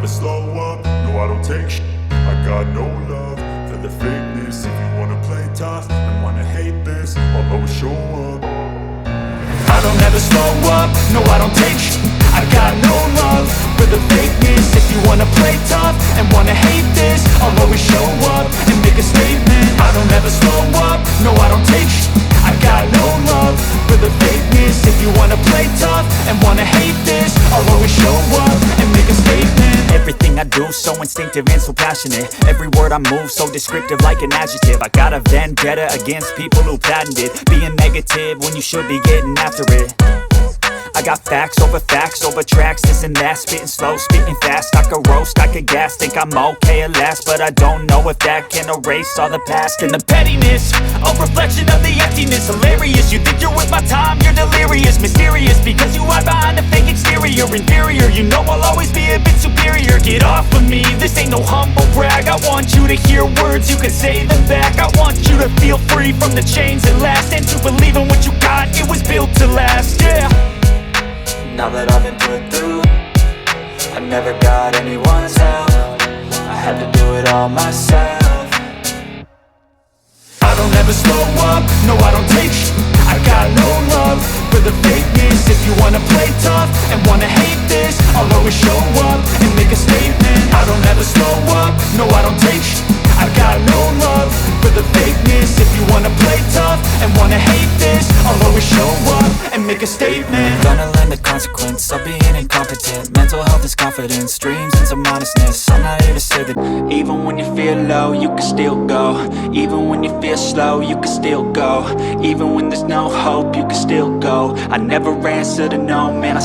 never slow up, no I don't take shit. I got no love for the fakeness. If you wanna play tough and wanna hate this, I'll always show up. I don't ever slow up, no I don't take shit. I got no love for the fakeness. If you wanna play tough and wanna hate this, I'll always show up and make a statement. I don't ever slow up, no I don't take shit. I got no love for the fakeness. If you wanna play tough and wanna hate this, I'll always show up and make a statement. Everything I do so instinctive and so passionate. Every word I move so descriptive like an adjective. I got a vendetta against people who patented being negative when you should be getting after it. I got facts over tracks, this and that. Spitting slow, spitting fast. I could roast, I could gas. Think I'm okay at last, but I don't know if that can erase all the past. And the pettiness, a reflection of the emptiness. Hilarious, you think you're with my time, you're delirious. Mysterious, because you hide behind a fake exterior. Inferior, you know I'll always be a bit superior. Get off of me, this ain't no humble brag. I want you to hear words, you can say them back. I want you to feel free from the chains that last, and to believe in what you got, it was built to last, yeah. Now that I've been put through, I never got anyone's help. I had to do it all myself. I don't ever slow up, no I don't take shit. I got no love for the fakeness. If you wanna play tough and wanna hate this, I'll always show up and make a statement. I don't ever slow up, no I don't take shit. I got no love for the fakeness. If you wanna play tough and wanna hate this, I'll always show up and make a statement. Gonna learn the consequence of being incompetent. Mental health is confidence, dreams and some honestness. I'm not here to say that even when you feel low, you can still go. Even when you feel slow, you can still go. Even when there's no hope, you can still go. I never answer to no, man, I